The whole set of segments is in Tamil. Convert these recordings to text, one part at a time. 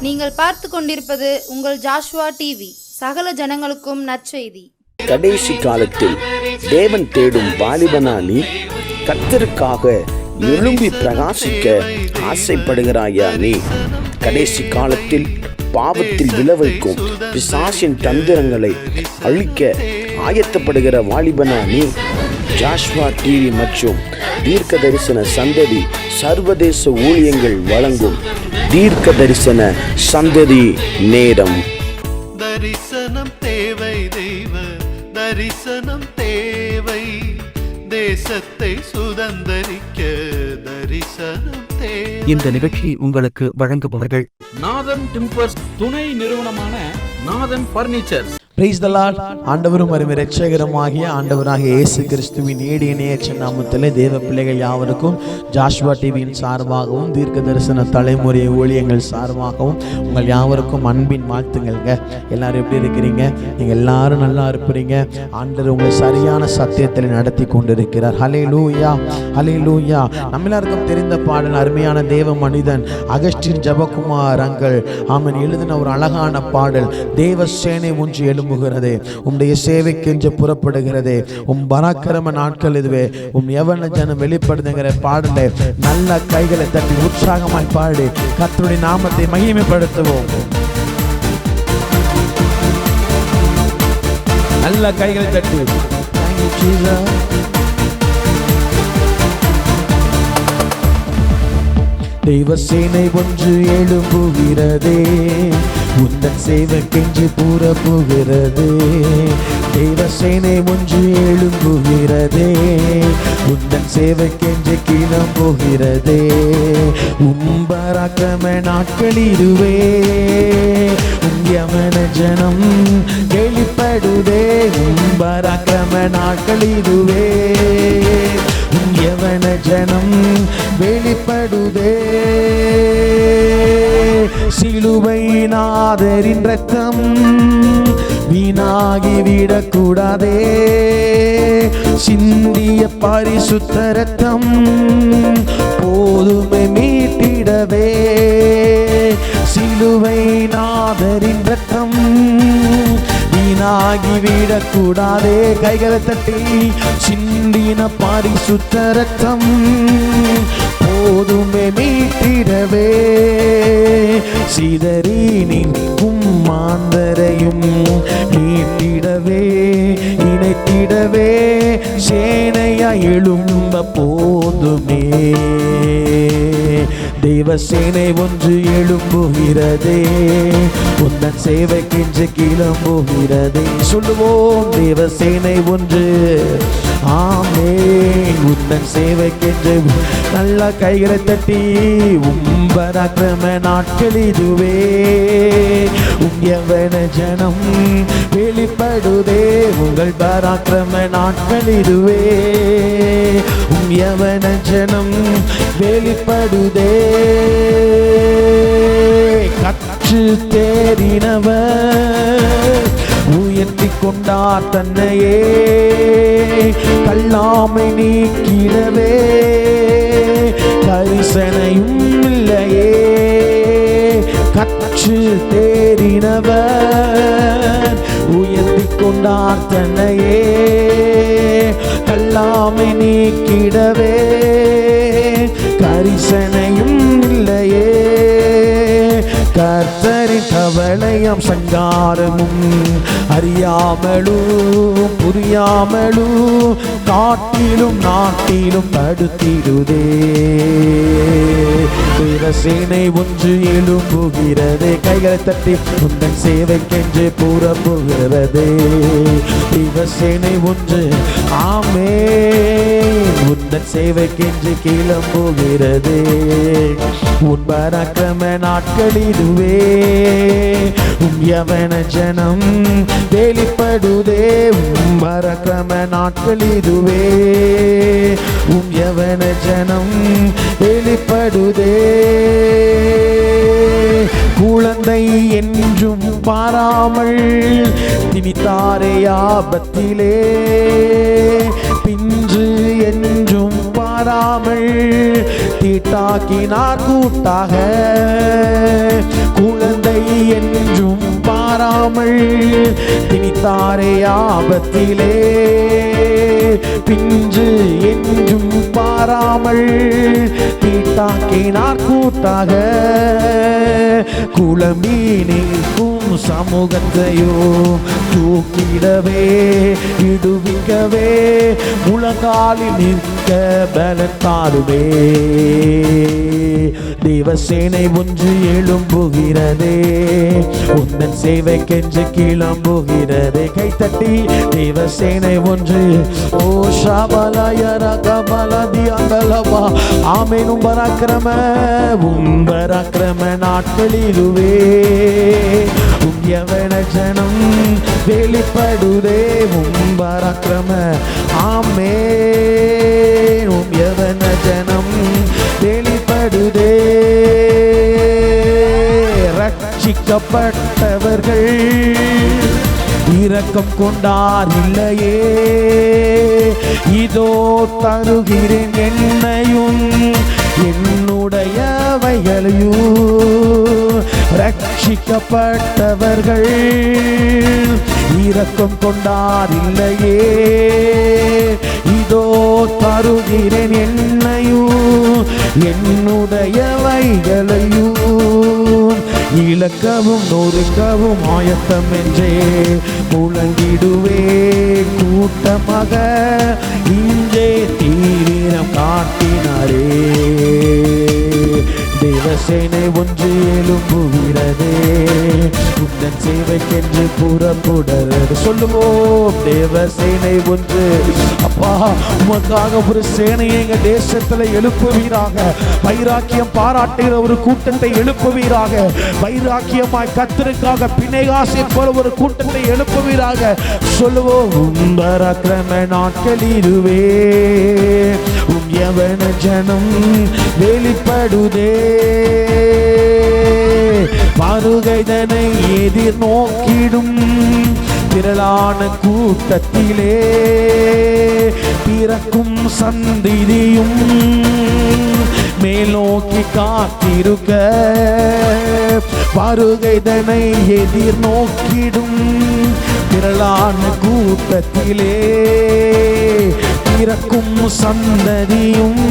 நீங்கள் பார்த்து கொண்டிருப்பது உங்கள் ஜாஷுவா டிவி. சகல ஜனங்களுக்கும் நற்செய்தி. கடைசி காலத்தில் தேவன் தேடும் வாலிபனா நீ? கர்த்தருக்காக எழும்பி பிரகாசிக்க ஆசைப்படுகிறாயா நீ? கடைசி காலத்தில் பாவத்தில் விளைவிக்கும் பிசாசின் தந்திரங்களை அழிக்க ஆயத்தப்படுகிற வாலிபனா நீ? ஜாஷ்வா டிவி மற்றும் தீர்க்க தரிசன சந்ததி சர்வதேச ஊழியங்கள் வழங்கும் தீர்க்க தரிசன சந்ததி நேரம். தரிசனம் தேவை, தெய்வ தரிசனம் தேவை, தேசத்தை சுதந்தரிக்க தரிசனம் தேவை. இந்த நிகழ்ச்சி உங்களுக்கு வழங்குபவர்கள் நாதன் டிம்பர்ஸ் துணை நிறுவனமான நாதன் பர்னிச்சர். Praise the Lord. ஆண்டவரும் அருமை இரட்சகருமாகிய ஆண்டவராகிய இயேசு கிறிஸ்துவின் நீடிய நேயற்ற நாமத்திலே தேவ பிள்ளைகள் யாவருக்கும் ஜாஷ்வா டிவியின் சார்பாகவும் தீர்க்க தரிசன தலைமுறை ஊழியங்கள் சார்பாகவும் உங்கள் யாவருக்கும் அன்பின் வாழ்த்துங்கள்ங்க. எல்லாரும் எப்படி இருக்கிறீங்க? நீங்கள் எல்லாரும் நல்லா இருப்பீங்க. ஆண்டவர் உங்களை சரியான சத்தியத்தில் நடத்தி கொண்டிருக்கிறார். ஹல்லேலூயா, ஹல்லேலூயா. நம்ம எல்லாருக்கும் தெரிந்த பாடல், அருமையான தேவ மனிதன் அகஸ்டின் ஜெபக்குமார் அங்கள் ஆமன் எழுதின ஒரு அழகான பாடல். தேவ சேனை ஒன்று எழும்புகிறதே, உம்முடைய சேவைக்கென்று புறப்படுகிறதே, உம் பராக்கிரம நாட்கள் இதுவே, உம் யவன ஜனம் வெளிப்படுதுங்கிற பாடலை நல்ல கைகளை தட்டி உற்சாகமாய் பாடி கர்த்தருடைய நாமத்தை மகிமைப்படுத்துவோம். நல்ல கைகளை தட்டி தெய்வ சேனை ஒன்று எழும்புகிறதே, உந்தன் சேவைக்கென்று புறப்படுகிறதே. தெய்வ சேனை ஒன்று எழும்புகிறதே, உந்தன் சேவைக்கென்று கிளம்புகிறதே. பராக்கிரம நாட்கள் இதுவே, யவன ஜனம் வெளிப்படுதே. பராக்கிரம நாட்கள் இதுவே, யவன ஜனம் வெளிப்படுதே. சிலுவை நாதரின் ரத்தம் வீணாகி விடக்கூடாதே, சிந்திய பரிசுத்த ரத்தம் போதுமை மீட்டிடவே. சிலுவை நாதரின் ரத்தம் வீணாகி விடக்கூடாதே. கைகளை தட்டி சிந்தின பரிசுத்த ரத்தம் போதுமே மீட்டிடவே. சிதறி நிற்கும் மாந்தரையும் மீட்டிடவே, இணைத்திடவே சேனையா எழும்ப போதுமே. தெய்வ சேனை ஒன்று எழும்புகிறதே, உந்தன் சேவைக்கென்று கிளம்புகிறதே. சொல்லுவோம், தேவ சேனை ஒன்று, ஆமென், உந்தன் சேவைக்கென்று. நல்ல கைகளை தட்டி பராக்கிரம நாட்கள் இதுவே, யவன ஜனம் வெளிப்படுதே. உங்கள் பராக்கிரம நாட்கள் இதுவே, யவன ஜனம் வெளிப்படுதே. கற்று தேறினவர் உயர்த்தி கொண்டார் தன்னையே, கல்லாமை நீக்கிடவே கரிசனையும் இல்லையே. கற்று தேறினவர் உயர்த்தி கொண்டார் தன்னையே, கல்லாமை நீக்கிடவே கரிசனையும் இல்லையே. கர்த்தரின் கவலையும் சங்காரமும் அறியாமலும் புரியாமலும் காட்டிலும் நாட்டிலும் தடுத்திடுதே. சேனை ஒன்று எழும்புகிறதே, கைகளை தட்டி உந்தன் சேவைக்கென்று புறப்படுகிறதே. சேனை ஒன்று, ஆமென், உந்தன் சேவைக்கென்று கிளம்புகிறதே. உன் பராக்கிரம நாட்கள் இதுவே, யவன ஜனம் வெளிப்படுதே. பராக்கிரம நாட்கள் இதுவே, யவன ஜனம் வெளிப்படுதே. குழந்தை என்றும் பாராமல் திணித்தாரே ஆபத்திலே, பின்று என்றும் பாராமல் தீட்டாக்கினார் கூட்டாக. குழந்தை திணித்தாரே ஆபத்திலே, பிஞ்சு என்றும் பாராமல் தீட்டாக்கினார் கூட்டாக. குளம்பி நிற்கும் சமூகத்தையோ தூக்கிடவே விடுவிக்கவே முழங்காலில் நிற்க பலத்தாருவே. தேவசேனை ஒன்று எழும்புகிறதே, உந்தன் சேவைக்கென்று கிளம்புகிறதே. கைத்தட்டி தேவசேனை ஒன்று. ஓ ஷபலயரகபலதி அங்கலவா. ஆமேனும் பராக்கிரம பராக்கிரம நாட்களிலுவே யவன ஜனம் வெளிப்படுதே. பராக்கிரம ஆமேன் யவன ஜனம் வெளிப்படுதே. ரட்சிக்கப்பட்டவர்கள் இரக்கம் கொண்டார் இல்லையே, இதோ தருகிறேன் என்னையும் என்னுடையவைகளையும். ரட்சிக்கப்பட்டவர்கள் இரக்கம் கொண்டார் இல்லையே, இதோ தருகிறேன் என்னையும் என்னுடையவைகளையும். இழக்கவும் நொறுக்கவும் ஆயத்தம் என்றே முழங்கிடுவே கூட்டமாக. இங்கே தீவிரம் காட்டினாரே, தேவசேனை ஒன்று எழும்புகிறதே, உந்தன் சேவைக்கென்று புறப்படுறது. சொல்லுவோம் தேவசேனை ஒன்று. அப்பா உமக்காக ஒரு சேனையை எங்க தேசத்துல எழுப்புவீராக. வைராக்கியம் பாராட்டுகிற ஒரு கூட்டத்தை எழுப்புவீராக. வைராக்கியமாய் கர்த்தருக்காக பிணைகாசை போல ஒரு கூட்டத்தை எழுப்புவீராக. சொல்லுவோம் பராக்கிரம நாட்களிலுவே யவன ஜனம் வெளிப்படுதே. வருகைதனை எதிர்நோக்கிடும் திரளான கூட்டத்திலே பிறக்கும் சந்ததியும் மேலோக்கி காத்திருக்க. வருகைதனை எதிர்நோக்கிடும் திரளான கூட்டத்திலே பிறக்கும் சந்ததியும்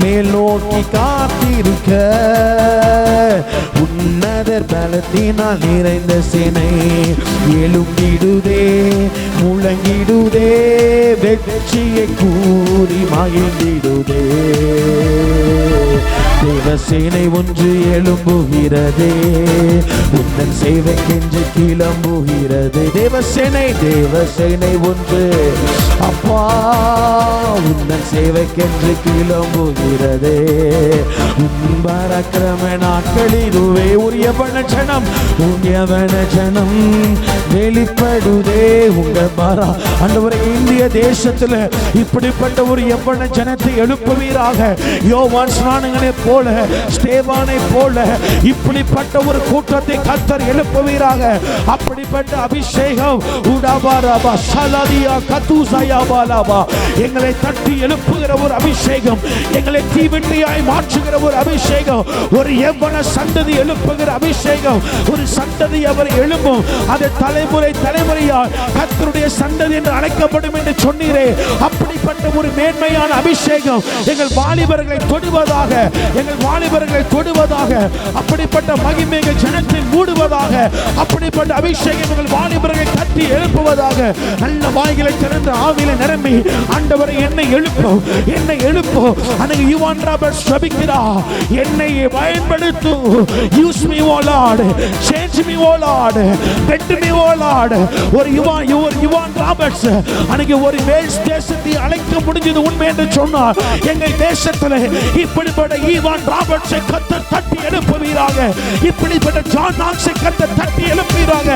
மேலோக்கி காத்திருக்க. உன்னதர் பலத்தினால் நிறைந்த சேனை எழும்பிடுதே முழங்கிடுதே, வெற்றியை கூறி மகிழ்ந்திடுதே. தேவசேனை ஒன்று எழும்புகிறதே, உந்தன் சேவைக்கென்று கிளம்புகிறது. தேவசேனை ஒன்று. அப்பா உந்தன் சேவைக்கென்று கிளம்புகிறதே. பராக்கிரம நாட்களிலுவே யவன ஜனம் வெளிப்படுதே. உங்க பாரா ஆண்டவரே, இந்திய தேசத்துல இப்படிப்பட்ட ஒரு யவன ஜனத்தை எழுப்புவீராக. யோவான் ஸ்நானகனை போல, ஸ்தேவானை போல இப்படிப்பட்ட ஒரு கூட்டத்தை கர்த்தர் எழுப்புவீராக. அப்படிப்பட்ட அபிஷேகம் உடாபாராபா சலாதியா கத்துசாயாபாலாபா எங்களை தட்டி எழுப்புகிற ஒரு அபிஷேகம், எங்களை தீவிட்டியாய் மாற்றுகிற ஒரு அபிஷேகம், ஒரு யவன சந்ததி எழுப்புகிற அபிஷேகம். ஒரு சந்ததி அவர் எழும்பும், அது தலைமுறை தலைமுறையால் கர்த்தருடைய சந்ததி என்று அழைக்கப்படும் என்று சொன்னீரே. அப்படிப்பட்ட ஒரு மேன்மையான அபிஷேகம் எங்கள் வாலிபர்களை தொடுவதாக, எங்கள் வாலிபர்களை தொடுவதாக. அப்படிப்பட்ட மகிமைகள் ஜனத்தில் மூடுவதாக. அப்படிப்பட்ட அபிஷேகம் எங்கள் வாலிபர்களை தட்டி எழுப்புவதாக. நல்ல வாய்களை திறந்து ஆவியில நிரம்பி ஆண்டவரை என்னை எழுப்பும், என்னை எழுப்பும். அன்னைக்கு யுவான் ராபர்ட்ஸ் ஜெபிக்கிறா, என்னை பயன்படுத்து. யூஸ் மீ ஓ லார்ட், சேஞ்ச் மீ ஓ லார்ட், பெட் மீ ஓ லார்ட். ஒரு யுவான் ராபர்ட்ஸ் அன்னைக்கு ஒரு வேல்ஸ் தேசத்தை அழைக்க முடிஞ்சது உண்மை என்று சொன்னார். எங்கள் தேசத்தில் இப்படிப்பட்ட யுவான் ராபர்ட்ஸை கர்த்தர் தட்டி எழுப்புவீராக. இப்படிப்பட்ட ஜான் நாக்ஸை கர்த்தர் தட்டி எழுப்புவீராக.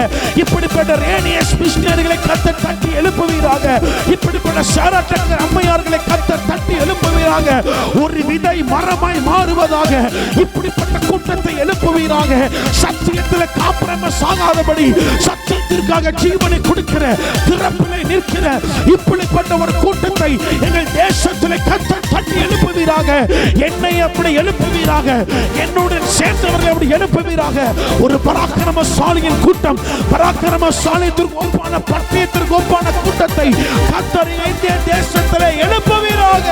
இப்படிப்பட்ட ரேனியஸ் மிஷனரிகளை கர்த்தர் தட்டி எழுப்புவீராக. இப்படிப்பட்ட ஷாராட்டக் அம்மையார்களை கர்த்தர் தட்டி எழுப்புவீராக. ஒரு விதை மரமாய் மாறுவதாக. இப்படிப்பட்ட கூட்டத்தை எழுப்புவீராக. சத்தியத்தில் காப்பிரம சாகாதபடி சத்தியத்திற்காக ஜீவனை கொடுக்கிற திறப்பிலே நிற்கிற இப்படிப்பட்ட ஒரு கூட்டத்தை எங்கள் தேசத்திலே கர்த்தர் தட்டி எழுப்புவீராக. என்னை அப்படி எழுப்புவீராக, என்னுடன் சேர்ந்தவர்களை அப்படி எழுப்புவீராக. ஒரு பராக்கிரமசாலியின் கூட்டம், பராக்கிரமசாலியத்திற்கு ஒப்பான பட்டயத்திற்கு ஒப்பான கூட்டத்தை கர்த்தர் இந்திய தேசத்திலே எழுப்புவீராக.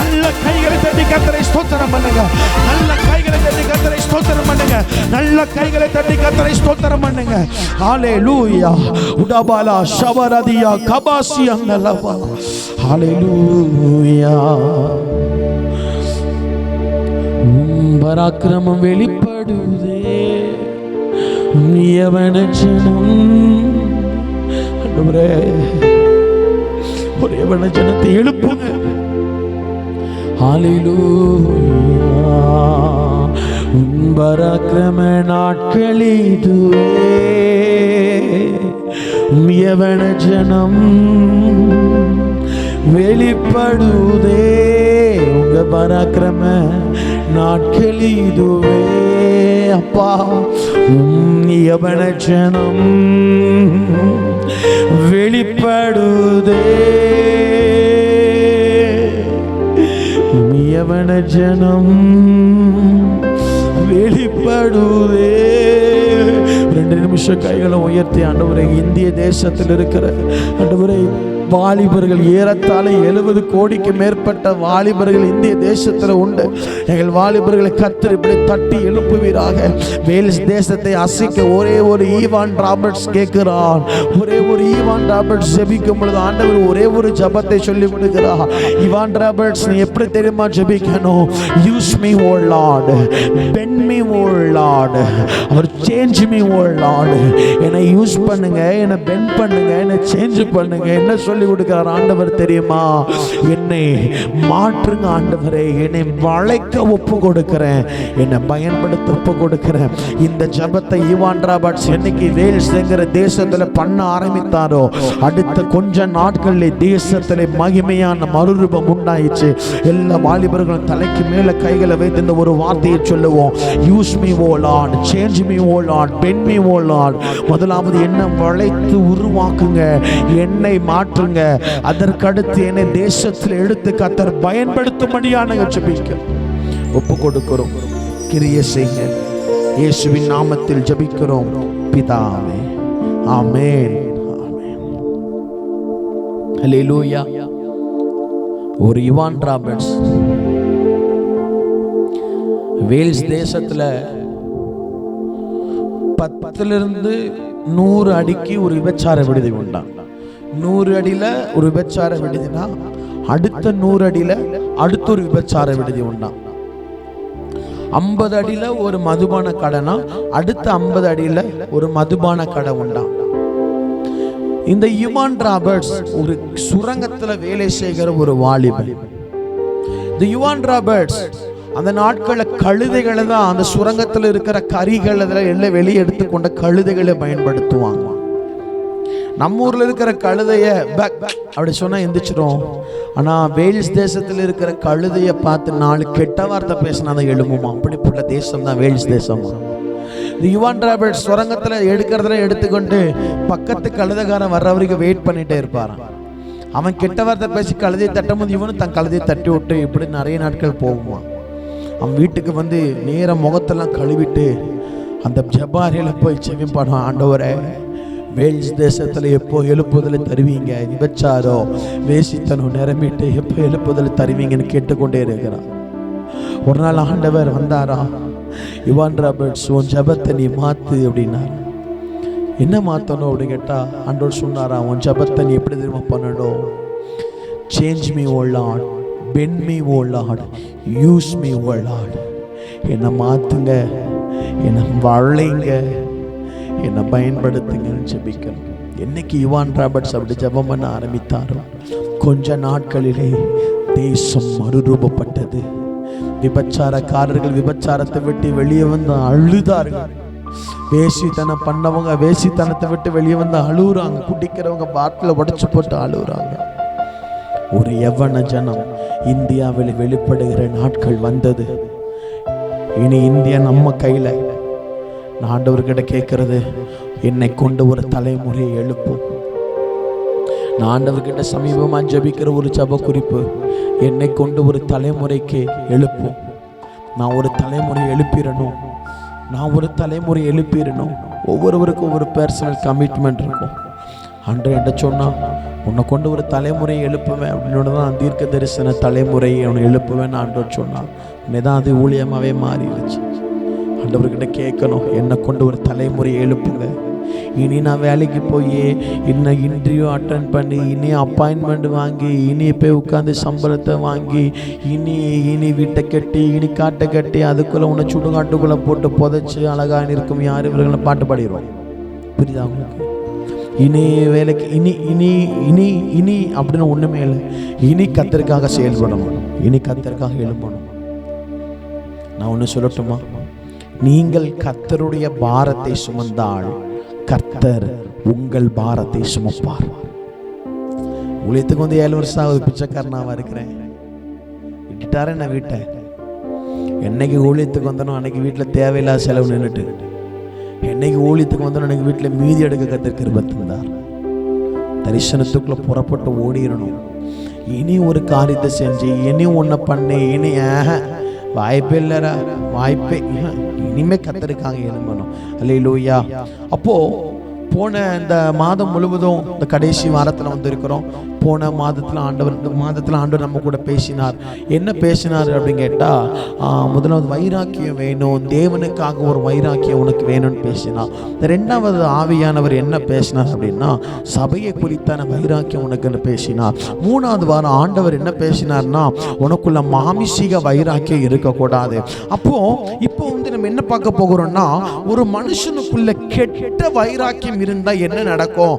நல்ல கைகளை தட்டி கர்த்தரை ஸ்தோத்திரம் பண்ணுங்க. நல்ல கைகளை தட்டி கர்த்தரை ஸ்தோத்திரம் பண்ணுங்க. நல்ல கைகளை தட்டி கர்த்தரை ஸ்தோத்திரம் பண்ணுங்க. ஹalleluya. உடபாலா ஷவரதியா கபாசியங்கலவா. ஹalleluya. பராக்கிரமம் வெளிப்படுதே யவன ஜனம். ஆண்டவரே, ஒரு யவன ஜனத்தை எழுப்புங்க. ஹalleluya. பராக்கிரம நாட்களிதுவே யவன ஜனம் வெளிப்படுதே. உங்க பராக்கிரம நாட்கள் இதுவே அப்பா. யவன ஜனம் வெளிப்படுதே. யவன ஜனம் வெளிப்படுதே. 2 நிமிஷம் கைகளை உயர்த்தி ஆண்டவரே, இந்திய தேசத்தில் இருக்கிற ஆண்டவரே வாலிபர்கள் ஏறத்தாழ 70 கோடிக்கு மேற்பட்ட வாலிபர்கள் இந்திய தேசத்தில் உண்டு. எங்கள் வாலிபர்களை கர்த்தர் இப்படி தட்டி எழுப்புவீராக. வேல்ஸ் தேசத்தை அசைக்க ஒரே ஒரு ஈவான் ராபர்ட்ஸ் கேட்கிறான். ஒரே ஒரு ஈவான் ராபர்ட்ஸ் ஜெபிக்கும் பொழுது ஆண்டவர் ஒரே ஒரு ஜெபத்தை சொல்லி விடுகிறார். ஈவான் ராபர்ட்ஸ், நீ எப்படி தெரியுமா ஜெபிக்கணும்? யூஸ் மீ ஓ லார்ட், பெண்ட் மீ ஓ லார்ட், அவர் சேஞ்ச் மீ ஓ லார்ட். என்னை யூஸ் பண்ணுங்க, என்னை பெண்ட் பண்ணுங்க, என்னை சேஞ்ச் பண்ணுங்க. என்ன சொல்லி கொடுக்கிறார் ஆண்டவர் தெரியுமா? என்னை மாற்றுங்க ஆண்டவரே, என்னை வளைக்க ஒப்பு கொடுக்கிறேன், என்னை பயன்படுத்த ஒப்பு கொடுக்கிறேன். இந்த ஜபத்தை ஈவான் ராபர்ட்ஸ் என்னைக்கு வேல்ஸ்ங்கிற தேசத்துல பண்ண ஆரம்பித்தாரோ, அடுத்த கொஞ்ச நாட்களில் தேசத்திலே மகிமையான மறுரூபம் உண்டாயிடுச்சு. எல்லா வாலிபர்களும் தலைக்கு மேல கைகளை வைத்து இந்த ஒரு வார்த்தையை சொல்லுவோம். யூஸ் மீ ஓ லார்ட், சேஞ்ச் மீ ஓ லார்ட், பெண்ட் மீ ஓ லார்ட். முதலாவது என்னை வளைத்து உருவாக்குங்க, என்னை மாற்றுங்க. அதற்கடுத்து என்னை தேசத்தில் எடுத்து கர்த்தர் பயன்படுத்தும்படியான ஜெபிக்க ஒப்பு கொடுக்கிறோம். கிரியை செய்ய இயேசுவின் நாமத்தில் ஜெபிக்கிறோம் பிதாவே, ஆமென். ஹல்லேலூயா. ஒரு ஈவான் ராபர்ட்ஸ் வேல்ஸ் தேசத்துல 10 to 100 அடிக்கு ஒரு விபச்சார விடுதி உண்டான். 100 அடியில ஒரு விபச்சார விடுதினா அடுத்த 100 அடியில அடுத்த ஒரு விபச்சார விடுதி உண்டான். 50 அடியில ஒரு மதுபான கடைனா அடுத்த 50 அடியில ஒரு மதுபான கடை உண்டான். இந்த ஈவான் ராபர்ட்ஸ் ஒரு சுரங்கத்துல வேலை செய்கிற ஒரு வாலிபன். இந்த ஈவான் ராபர்ட்ஸ் அந்த நாட்களில் கழுதைகளை தான், அந்த சுரங்கத்தில் இருக்கிற கரிகள் எல்லாம் வெளியே எடுத்துக்கொண்ட கழுதைகளை பயன்படுத்துவாங்க. நம்ம ஊர்ல இருக்கிற கழுதைய அப்படி சொன்னா எந்திரிச்சிடும். ஆனா வேல்ஸ் தேசத்தில் இருக்கிற கழுதைய பார்த்து 4 கெட்ட வார்த்தை பேசினா தான் எழும்புமா. அப்படிப்பட்ட தேசம் தான் வேல்ஸ் தேசம். ஈவான் ராபர்ட்ஸ் சுரங்கத்துல எடுக்கிறதுல எடுத்துக்கொண்டு பக்கத்து கழுதைக்காரன் வர்ற வரைக்கும் வெயிட் பண்ணிட்டே இருப்பாரான். அவன் கெட்ட வார்த்தை பேசி கழுதையை தட்டும் போது இவனும் தன் கழுதையை தட்டி விட்டு இப்படி நிறைய நாட்கள் போகுமா. அவன் வீட்டுக்கு வந்து நேர முகத்தெல்லாம் கழுவிட்டு அந்த ஜபாரியில போய் செவிப்பான். ஆண்டவரே, வேல்ஸ் தேசத்துல எப்போ எழுப்புதல் தருவீங்க? விபச்சாரோ வேசித்தனம் நிரம்பிட்டு எப்போ எழுப்புதல் தருவீங்கன்னு கேட்டுக்கொண்டே இருக்கிறான். ஒரு நாள் ஆண்டவர் வந்தாரா, ஈவான் ராபர்ட்ஸ் உன் ஜபத்தை நீ மாத்து அப்படின்னார். என்ன மாத்தணும் அப்படின்னு கேட்டா ஆண்டவர் சொன்னாரா, உன் ஜபத்தை நீ எப்படி தெரியுமா பண்ணணும்? சேஞ்ச் மீ ஓ லார்ட், பெண்ட் மீ ஓ லார்ட், யூஸ் மீ ஓ லார்ட். என்னை மாத்துங்க, என்னை வளைங்க, என்னை பயன்படுத்துங்கன்னு ஜெபிக்கணும். என்னைக்கு ஈவான் ராபர்ட்ஸ் அப்படி ஜெபம் பண்ண ஆரம்பித்தாரோ கொஞ்ச நாட்களிலே தேசம் மறுரூபப்பட்டது. விபச்சாரக்காரர்கள் விபச்சாரத்தை விட்டு வெளியே வந்து அழுதார்கள். வேசித்தனம் பண்ணவங்க வேசித்தனத்தை விட்டு வெளியே வந்து அழுகுறாங்க. குடிக்கிறவங்க பாட்டில உடைச்சு போட்டு அழுகுறாங்க. ஒரு யவன ஜனம் இந்தியாவில் வெளிப்படுகிற நாட்கள் வந்தது. இனி இந்தியா நம்ம கையில. ஆண்டவர்கிட்ட கேட்கிறது, என்னை கொண்டு ஒரு தலைமுறையை எழுப்பும். நான் ஆண்டவர்கிட்ட சமீபமாக ஜெபிக்கிற ஒரு ஜெப குறிப்பு, என்னை கொண்டு ஒரு தலைமுறைக்கு எழுப்பும். நான் ஒரு தலைமுறை எழுப்பிடணும், நான் ஒரு தலைமுறை எழுப்பிடணும். ஒவ்வொருவருக்கும் ஒவ்வொரு பர்சனல் கமிட்மெண்ட் இருக்கும். ஆண்டவர் என்கிட்ட சொன்னால், உன்னை கொண்டு ஒரு தலைமுறையை எழுப்புவேன் அப்படின்னு தான் தீர்க்க தரிசன தலைமுறையை அவனை எழுப்புவேன் ஆண்டவர் சொன்னான். உன்னை தான் அது ஊழியமாகவே மாறிடுச்சு. ஆண்டவர்கிட்ட கேட்கணும், என்னை கொண்டு ஒரு தலைமுறையை எழுப்புங்க. இனி நான் வேலைக்கு போய் இன்னும் இன்டர்வியூ அட்டன் பண்ணி, இனி அப்பாயின்மெண்ட் வாங்கி, இனி போய் உட்காந்து சம்பளத்தை வாங்கி, இனி வீட்டை கட்டி, இனி காட்டை கட்டி, அதுக்குள்ளே உன்னை சுடுகாட்டுக்குள்ளே போட்டு புதைச்சி அழகாக இருக்கும் யார் இவர்களை பாட்டு பாடிடுவோம். புரியுதா உங்களுக்கு? இனி வேலைக்கு இனி இனி இனி இனி அப்படின்னு ஒன்றுமே இல்லை. இனி கர்த்தருக்காக செயல்படணும், இனி கர்த்தருக்காக எழும்பணும். நான் ஒன்று சொல்லட்டுமா? நீங்கள் கர்த்தருடைய பாரத்தை சுமந்தால் கர்த்தர் உங்கள் பாரத்தை சுமப்பார். ஊழியத்துக்கு வந்து 7 வருஷம் ஆகுது, பிச்சைக்காரனாக இருக்கிறேன். விட்டுட்டாரே நான் வீட்டை. என்னைக்கு ஊழியத்துக்கு வந்தனோ அன்னைக்கு வீட்டில் தேவையில்லாத செலவு நின்றுட்டு, என்னைக்கு ஊழியத்துக்கு வந்தனோ அன்னைக்கு வீட்டில் மீதி எடுக்க கர்த்தர் கிருபை தந்தார். தரிசனத்துக்குள்ள புறப்பட்டு ஓடிடணும். இனி ஒரு காரியத்தை செஞ்சு இனி ஒன்றை பண்ணி இனி வாய்ப்பே இல்லைரா, வாய்ப்பே. இனிமே கர்த்தருக்காக எழும்பணும். அல்லேலூயா. அப்போ போன இந்த மாதம் முழுவதும் இந்த கடைசி வாரத்தில் வந்திருக்கிறோம். போன மாதத்தில் ஆண்டவர் நம்ம கூட பேசினார். என்ன பேசினார் அப்படின்னு கேட்டால், முதலாவது வைராக்கியம் வேணும், தேவனுக்காக ஒரு வைராக்கியம் உனக்கு வேணும்னு பேசினார். ரெண்டாவது ஆவியானவர் என்ன பேசினார் அப்படின்னா, சபையை குறித்தான வைராக்கியம் உனக்குன்னு பேசினார். மூணாவது வாரம் ஆண்டவர் என்ன பேசினார்னா, உனக்குள்ள மாமிசீக வைராக்கியம் இருக்கக்கூடாது. இப்போ நம்ம என்ன பார்க்க போகிறோம்னா, ஒரு மனுஷனுக்குள்ள கெட்ட வைராக்கியம் இருந்தா என்ன நடக்கும்,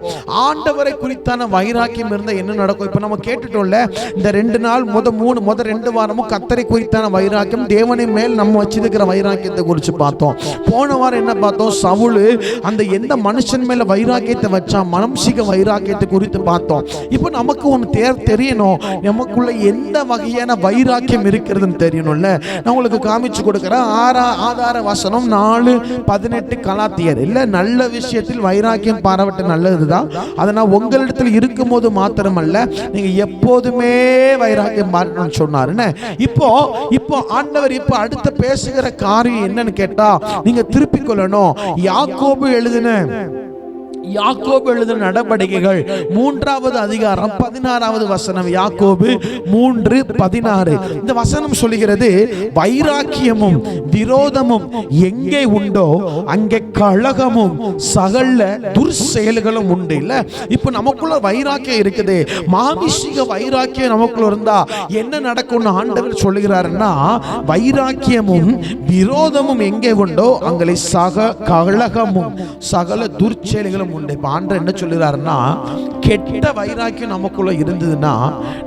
ஆண்டவரை குறித்தான வைராக்கியம் இருந்தா என்ன நடக்கும். இப்ப நம்ம கேட்டுட்டோம்ல, இந்த 2 நாள் முத 2 வாரமும் கர்த்தரை குறித்தான வைராக்கியம், தேவனை மேல் நம்ம வச்சிருக்கிற வைராக்கியத்தை குறித்து பார்த்தோம். போன வாரம் என்ன பார்த்தோம்? சவுல் அந்த எந்த மனுஷன் மேல வைராக்கியத்தை வச்சா, மாம்சீக வைராக்கியத்தை குறித்து பார்த்தோம். இப்போ நமக்கு ஒன்று தெரியணும், நமக்குள்ள எந்த வகையான வைராக்கியம் இருக்கிறதுன்னு தெரியணும்ல. நான் உங்களுக்கு காமிச்சு கொடுக்கிறேன். ஆதார வசனம் 4:18 கலாத்தியர். இல்ல, நல்ல விஷயத்தில் வைராக்கியம் பாராட்ட நல்லதுதான். அதனால் உங்களிடத்தில் இருக்கும் போது மாத்திரமல்ல, நீங்க எப்போதுமே வைராக்கியம் பாராட்டணும்னு சொன்னாருன்னு. இப்போ ஆண்டவர் இப்போ அடுத்த பேசுகிற காரியம் என்னன்னு கேட்டா, நீங்க திருப்பிக் கொள்ளணும். யாக்கோபு எழுதின நடவடிக்கைகள் 3வது அதிகாரம் 16வது வசனம். யாக்கோபு 3:16. இந்த வசனம் சொல்லுகிறது, வைராக்கியமும் விரோதமும் எங்கே உண்டோ அங்கே கலகமும் சகல துர்செயல்களும் உண்டு. இல்ல, இப்ப நமக்குள்ள வைராக்கியம் இருக்குது, மாமிசீக வைராக்கியம் நமக்குள்ள இருந்தா என்ன நடக்கும்னு ஆண்டவர் சொல்லுகிறாருன்னா, வைராக்கியமும் விரோதமும் எங்கே உண்டோ அங்கே கலகமும் சகல துர்செயல்களும் உண்டு. ஆண்டவர் என்ன சொல்லுறாருன்னா, கெட்ட வைராக்கியம் நமக்குள்ள இருந்ததுன்னா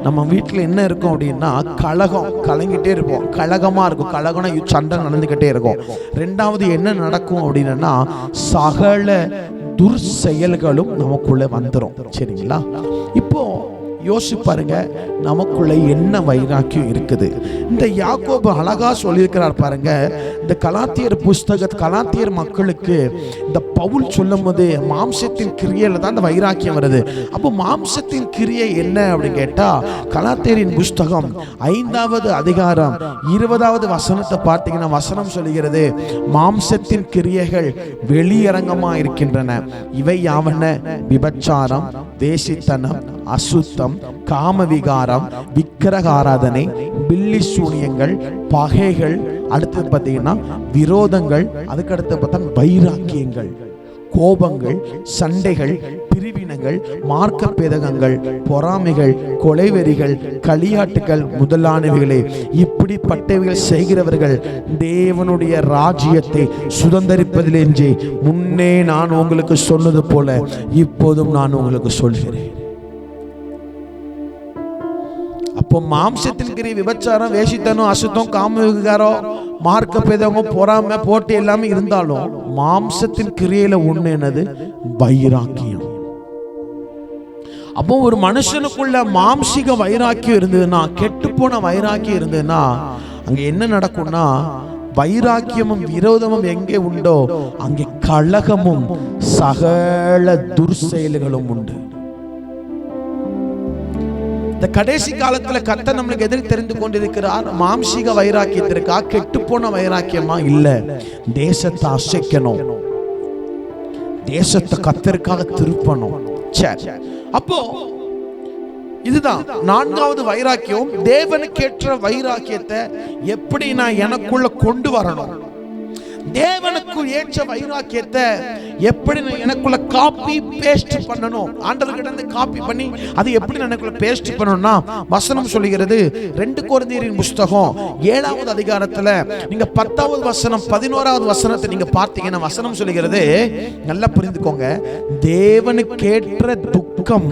நம்ம வீட்டில் என்ன இருக்கும் அப்படின்னா, கலங்கிட்டே இருப்போம், கலகமா இருக்கும். கலகம்னா சண்டை நடந்துகிட்டே இருக்கும். ரெண்டாவது என்ன நடக்கும் அப்படின்னா, சகல துர்செயல்களும் நமக்குள்ள வந்துடும். சரிங்களா? இப்போ யோசிப்பாருங்க, நமக்குள்ள என்ன வைராக்கியம் இருக்குது. இந்த யாக்கோபு அழகா சொல்லியிருக்கிறார் பாருங்க. இந்த கலாத்தியர் மக்களுக்கு இந்த பவுல் சொல்லும் போது மாம்சத்தின் கிரியையில தான் இந்த வைராக்கியம் வருது. அப்போ மாம்சத்தின் கிரியை என்ன அப்படின்னு கேட்டா, கலாத்தியரின் புஸ்தகம் 5வது அதிகாரம் 20வது வசனத்தை பார்த்தீங்கன்னா, வசனம் சொல்லுகிறது, மாம்சத்தின் கிரியைகள் வெளியரங்கமா இருக்கின்றன. இவை யாவன: விபச்சாரம், வேசித்தனம், அசுத்தம், காமவிகாரம், விக்கிரக ஆராதனை, பில்லி சூனியங்கள், பகைகள், அடுத்து பார்த்தீங்கன்னா விரோதங்கள், அதுக்கு அடுத்து பார்த்தா வைராக்கியங்கள், கோபங்கள், சண்டைகள், பிரிவினங்கள், மார்க்க பேதகங்கள், பொறாமைகள், கொலைவெறிகள், களியாட்டுகள் முதலானவைகளே. இப்படிப்பட்டவைகள் செய்கிறவர்கள் தேவனுடைய ராஜ்யத்தை சுதந்தரிப்பதிலேன்றே முன்னே நான் உங்களுக்கு சொன்னது போல இப்போதும் நான் உங்களுக்கு சொல்கிறேன். அப்போ மாம்சத்தின் கிரியை விபச்சாரம், வேசித்தனம், அசுத்தம், காமவிகாரம், மார்க்க பேதகம், பொறாமை, போட்டி எல்லாமே இருந்தாலும் மாம்சத்தின் கிரியையில ஒண்ணு என்னது? வைராக்கியம். அப்போ ஒரு மனுஷனுக்குள்ள மாம்சிக வைராக்கியம் இருந்ததுன்னா, கெட்டு போன வைராக்கியம் இருந்ததுன்னா அங்க என்ன நடக்கும்னா, வைராக்கியமும் விரோதமும் எங்கே உண்டோ அங்கே கலகமும் சகல துர்செயல்களும் உண்டு. இந்த கடைசி காலத்துல கர்த்தர் நம்மளுக்கு எதிரி தெரிந்து கொண்டிருக்கிறார். மாம்சீக வைராக்கியத்திற்கா, கெட்டு போன வைராக்கியமா இல்ல, தேசத்தை அசைக்கணும், தேசத்தை கர்த்தருக்காக திருப்பணும். சரி, அப்போ இதுதான் நான்காவது வைராக்கியம். தேவனுக்கேற்ற வைராக்கியத்தை எப்படி நான் எனக்குள்ள கொண்டு வரணும், தேவனுக்கு ஏற்ற வைராக்கியத்தை எப்படி நான் எனக்குள்ள காப்பி பேஸ்ட் பண்ணணும், ஆண்டவர்கிட்ட இருந்து காப்பி பண்ணி அது எப்படி நான் எனக்குள்ள பேஸ்ட் பண்ணணும்னா, வசனம் சொல்லுகிறது 2 கொரிந்தியரின் புத்தகம் 7வது அதிகாரத்துல நீங்க 10வது வசனம் 11வது வசனத்தை நீங்க பார்த்தீங்கன்னா வசனம் சொல்லுகிறது, நல்லா புரிந்துக்கோங்க, தேவனுக்கேற்ற துக்கம்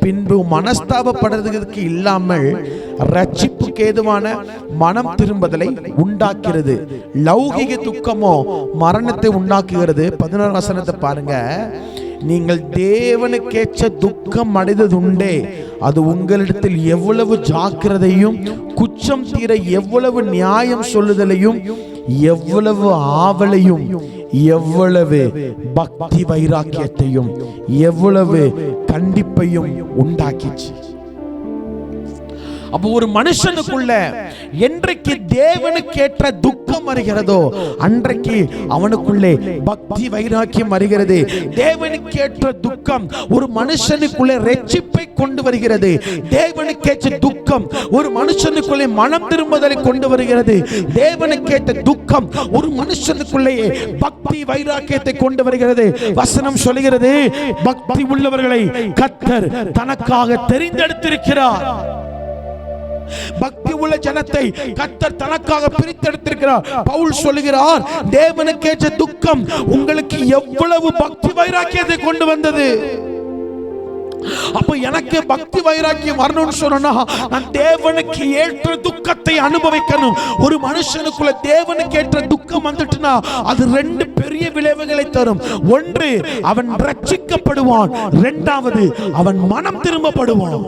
பின்பு மனஸ்தாபப்படுறதுக்கு இல்லாமல் ரட்சிப்புக்கு ஏதுவான மனம் திரும்புதலை உண்டாக்குகிறது. லௌகிக துக்கமோ மரணத்தை உண்டாக்குகிறது. 11 வசனத்தை பாருங்க, நீங்கள் தேவனுக்கேற்ற துக்கம் அடைந்ததுண்டே, அது உங்களிடத்தில் எவ்வளவு ஜாக்கிரதையும் குற்றம் தீர எவ்வளவு நியாயம் சொல்லுதலையும் எவ்வளவு ஆவலையும் எவ்வளவு பக்தி வைராக்கியத்தையும் எவ்வளவு கண்டிப்பையும் உண்டாக்கிச்சு. அப்போ ஒரு மனுஷனுக்குள்ள என்றைக்கு தேவனுக்கேற்ற துக்கம் வருகிறதோ அன்றைக்கு அவனுக்குள்ளே பக்தி வைராக்கியம் வருகிறது. தேவனுக்கேற்ற துக்கம் ஒரு மனுஷனுக்குள்ளே ரட்சிப்பை கொண்டு வருகிறது. தேவனுக்கேற்ற துக்கம் ஒரு மனுஷனுக்குள்ளே மனம் திரும்புதலை கொண்டு வருகிறது. தேவனுக்கேற்ற துக்கம் ஒரு மனுஷனுக்குள்ளே பக்தி வைராக்கியத்தை கொண்டு வருகிறது. வசனம் சொல்லுகிறது, பக்தி உள்ளவர்களை கர்த்தர் தனக்காக தெரிந்தெடுத்திருக்கிறார். பக்தி உள்ள ஜனத்தை கர்த்தர் தனக்காக பிரித்தெடுத்திருக்கிறார். பவுல் சொல்லுகிறார், தேவனுக்கேற்ற துக்கம் உங்களுக்கு எவ்வளவு பக்தி வைராக்கியத்தை கொண்டு வந்தது. அப்ப எனக்கு பக்தி வைராக்கியம் வரணும்னு சொன்னா நான் தேவனுக்கு ஏற்ற துக்கத்தை அனுபவிக்கணும். ஒரு மனுஷனுக்குள்ள தேவனுக்கு ஏற்ற துக்கம் வந்துட்டுனா அது 2 பெரிய விளைவுகளை தரும். ஒன்று, அவன் ரட்சிக்கப்படுவான். 2வது, அவன் மனம் திரும்பப்படுவான்.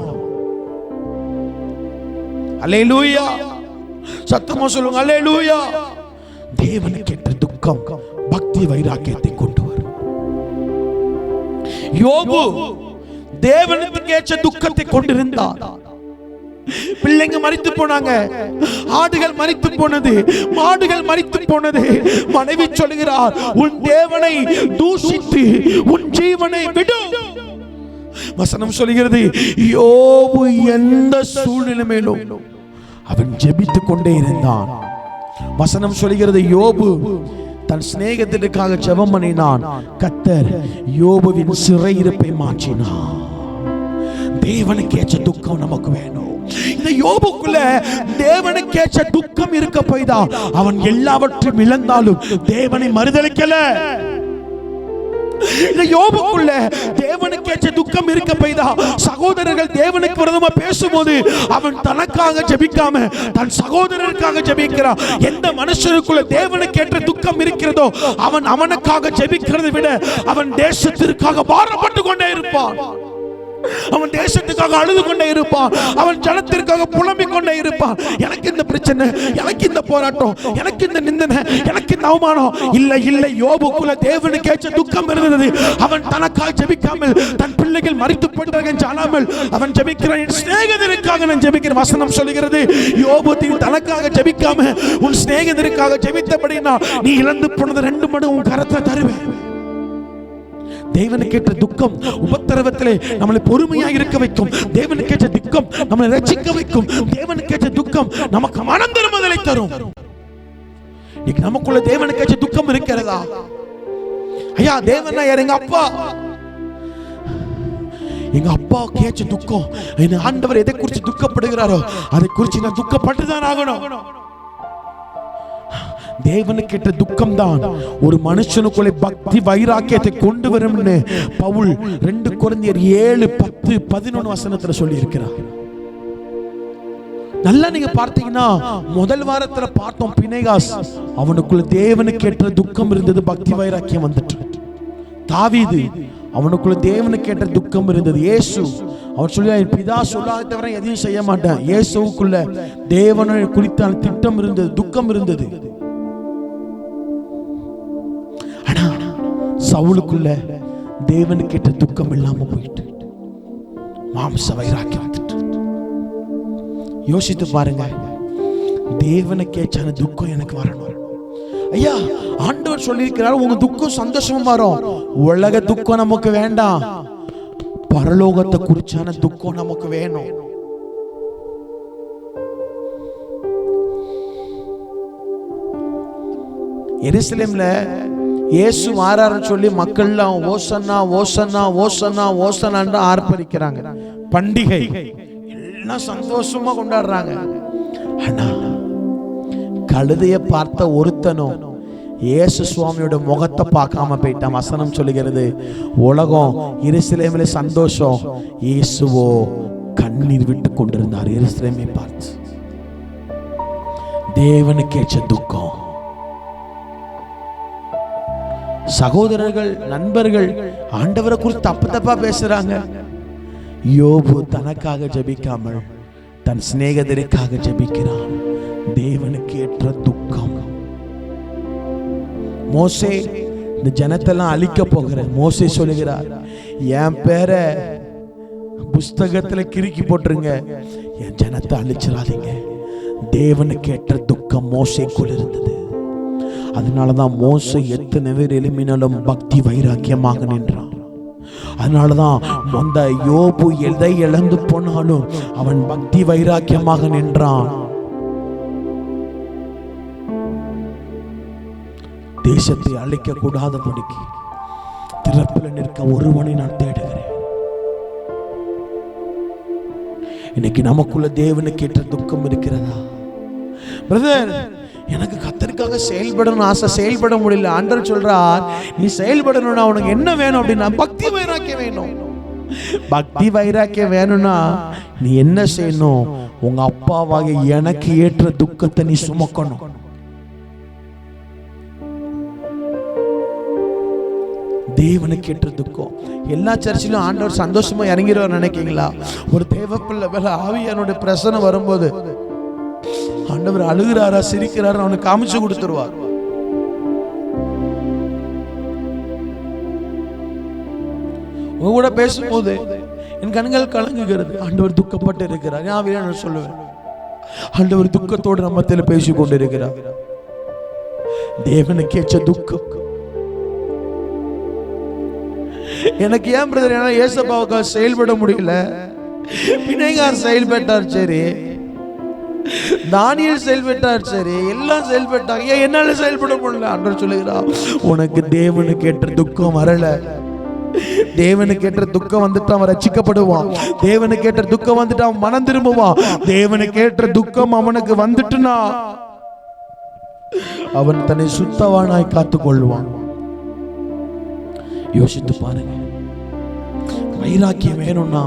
அல்லேலூயா, சத்தமா சொல்லுங்க அல்லேலூயா. தேவனுக்கேற்ற துக்கம் பக்தி வைராக்கியத்தை கொண்டு வரும். யோபு தேவனுக்கு ஏற்ற துக்கத்தை கொண்டிருந்தார். பிள்ளைங்க மரித்து போனாங்க, ஆடுகள் மரித்து போனது, மாடுகள் மரித்து போனது. மனைவி சொல்கிறார், உன் தேவனை தூஷித்து உன் ஜீவனை விடு. வசனம் சொல்கிறது, யோபு எந்த சூழ்நிலையிலும் அவன் ஜெபித்துக் கொண்டே இருந்தான். வசனம் சொல்கிறது, யோபு தன் சிநேகிதனுக்காக ஜெபம் பண்ணினான். கர்த்தர் யோபுவின் சிறையிருப்பை மாற்றினார். தேவனுக்கேற்ற துக்கம் நமக்கு வேணும். இந்த யோபுக்குள்ள தேவனுக்கேற்ற துக்கம் இருக்க போய்தான் அவன் எல்லாவற்றையும் இழந்தாலும் தேவனை மறுதலிக்கல. இந்த யோபுக்குள்ள தேவனுக்கேற்ற துக்கம் இருக்க போய்தான் சகோதரர்கள் தேவனுக்கு விரோதமா பேசும்போது அவன் தனக்காக ஜெபிக்காம தன் சகோதரருக்காக ஜெபிக்கிறான். எந்த மனுஷனுக்குள்ள தேவனுக்கேற்ற துக்கம் இருக்கிறதோ அவன் அவனுக்காக ஜெபிக்கிறதை விட அவன் தேசத்திற்காக பாரப்பட்டு கொண்டே இருப்பான். அவன் தேசத்துக்காக அழுது கொண்டே இருப்பான். அவன் ஜனத்திற்காக புலம்பிக் கொண்டே இருப்பான். எனக்கு இந்த பிரச்சனை, எனக்கு இந்த போராட்டம், எனக்கு இந்த நிந்தனை, எனக்கு இந்த அவமானம். இல்லை இல்லை, யோபுக்குள்ள தேவனுக்கேற்ற துக்கம் இருந்தது. அவன் தனக்காக ஜெபிக்காமல் தன் பிள்ளைகள் மரித்து போட்டார்கள் ஜானாமல் அவன் ஜெபிக்கிறான். என் சிநேகிதருக்காக நான் ஜெபிக்கிறேன். வசனம் சொல்லுகிறது, யோபு தனக்காக ஜெபிக்காம உன் சிநேகிதருக்காக ஜெபித்தபடினா நீ இழந்து போனது 2 மடங்கு உன் கரத்தை தருவேன். தேவனுக்கேற்ற துக்கம் உபத்திரவத்திலே நம்மளை பொறுமையாக இருக்க வைக்கும். தேவனுக்கேற்ற துக்கம் நம்மளை ரட்சிக்க வைக்கும். தேவனுக்கேற்ற துக்கம் நமக்கு மனம் திரும்புதலை தரும். இன்னைக்கு நமக்குள்ள தேவனுக்கேற்ற துக்கம் இருக்கிறதா? ஐயா, தேவன் எங்க அப்பா, எங்க அப்பா கேச்ச துக்கம், என் ஆண்டவர் எதை குறித்து துக்கப்படுகிறாரோ அதை குறித்து நான் துக்கப்பட்டுதான் ஆகணும். தேவனுக்கேற்ற துக்கம் தான் ஒரு மனுஷனுக்குள்ளே பக்தி வைராக்கியத்தை கொண்டு வரும்னு பவுல் 2 கொரிந்தியர் 7:10-11 வசனத்துல சொல்லி இருக்கிறார். நல்லா நீங்க பார்த்தீங்கன்னா முதல் வாரத்துல பார்த்தோம், பினேகாஸ் அவனுக்குள்ள தேவனுக்கேற்ற துக்கம் இருந்தது, பக்தி வைராக்கியம் வந்துட்டு. தாவீது அவனுக்குள்ள தேவனுக்கேற்ற துக்கம் இருந்தது. இயேசு அவன் சொல்லி பிதா சொல்லாத தவிர எதையும் செய்ய மாட்டேன். இயேசுவுக்குள்ள தேவனை குறித்த திட்டம் இருந்தது, துக்கம் இருந்தது. சவுலுக்குள்ள தேவனுக்கேற்ற துக்கம் இல்லாம போயிட்டு மாம்ச வைராக்கியம் வந்துட்டு. யோசித்து பாருங்க, தேவனுக்கேற்ற துக்கம் எனக்கு வரணும். ஐயா, ஆண்டவர் சொல்லியிருக்கிறார் உங்க துக்கம் சந்தோஷமா வரும். உலக துக்கம் நமக்கு வேண்டாம், பரலோகத்தை குறிச்சான துக்கம் நமக்கு வேணும். எருசலேம்ல இயேசு வாராருன்னு சொல்லி மக்கள்லாம் ஓசன்னா ஓசன்னா ஓசன்னா ஓசன்னான்னு ஆர்ப்பரிக்கிறாங்க. பண்டிகை எல்லாம் சந்தோஷமா கொண்டாடுறாங்க. ஆனா கழுதைய பார்த்த ஒருத்தனும் இயேசு சுவாமியோட முகத்தை பார்க்காம போயிட்டான். வசனம் சொல்லுகிறது, உலகம் எருசலேமிலே சந்தோஷம், இயேசுவோ கண்ணீர் விட்டு கொண்டிருந்தார். எருசலேமை பார்த்து தேவனுக்கேற்ற துக்கம். சகோதரர்கள், நண்பர்கள் ஆண்டவரை குறித்து தப்பு தப்பா பேசுறாங்க. யோபு தனக்காக ஜெபிக்காமல் தன் சிநேகிதருக்காக ஜெபிக்கிறான். தேவனுக்கு ஏற்ற துக்கம். மோசே இந்த ஜனத்தெல்லாம் அழிக்க போகிற மோசே சொல்லுகிறார், என் பேரை புஸ்தகத்துல கிறுக்கி போட்டுருங்க, என் ஜனத்தை அழிச்சிடாதீங்க. தேவனுக்கு ஏற்ற துக்கம் மோசேக்குள் இருந்தது. அதனாலதான் மோசே எத்தனை பேர் எழுப்பினாலும் பக்தி வைராக்கியமாக நின்றான். அதனாலதான் அந்த யோபு எதை இழந்து போனாலும் அவன் பக்தி வைராக்கியமாக நின்றான். தேசத்தை அழிக்க கூடாதபடிக்கு திறப்பில் நிற்க ஒருவனை நான் தேடுகிறேன். இன்னைக்கு நமக்குள்ள தேவனுக்கு ஏற்ற துக்கம் இருக்கிறதா? பிரதர், எனக்கு கர்த்தருக்காக செயல்படணும் ஆசை, செயல்பட முடியல. ஆண்டவர் சொல்றார், நீ செயல்படணும்னா உனக்கு என்ன வேணும் அப்படின்னா பக்தி வைராக்கியம் வேணும். பக்தி வைராக்கியம் வேணும்னா நீ என்ன செய்யணும்? உங்க அப்பாவாகிய எனக்கு ஏற்ற துக்கத்தை நீ சுமக்கணும். தேவனுக்கு ஏற்ற துக்கம். எல்லா சர்ச்சிலும் ஆண்டவர் சந்தோஷமா இறங்கிடுவார் நினைக்கீங்களா? ஒரு தேவப்பிள்ளை மேல ஆவியானுடைய பிரசனை வரும்போது ஆண்டவர் அழுகிறாரா சிரிக்கிறாரு அவனுக்கு காமிச்சு கொடுத்துருவார். உங்க கூட பேசும்போது என் கண்கள் கலங்குகிறது. ஆண்டவர் துக்கப்பட்டு இருக்கிறார். நான் சொல்லுவேன், ஆண்டவர் துக்கத்தோடு நம்மத்தில் பேசிக் கொண்டிருக்கிறார். தேவனுக்கு ஏற்ற துக்கம். எனக்கு ஏன் பிரதர் ஏசப்பாவுக்காக செயல்பட முடியல? பிணைகார் செயல்பட்டார், சரி. தானியேல் செயல்பட்டார், சரி. எல்லாம் செயல்பட்டாங்க, என்னால செயல்பட முடியல. ஆண்டவர் சொல்லுகிறார், உனக்கு தேவனுக்கு ஏற்ற துக்கம் வரல. தேவனுக்கு ஏற்ற துக்கம் வந்துட்டு அவன் ரட்சிக்கப்படுவான். தேவனுக்கு ஏற்ற துக்கம் வந்துட்டு அவன் மனம் திரும்புவான். தேவனுக்கு ஏற்ற துக்கம் அவனுக்கு வந்துட்டுனா அவன் தன்னை சுத்தவானாய் காத்துக் கொள்வான். யோசித்து பாருங்க. வைராக்கியம் வேணும்னா,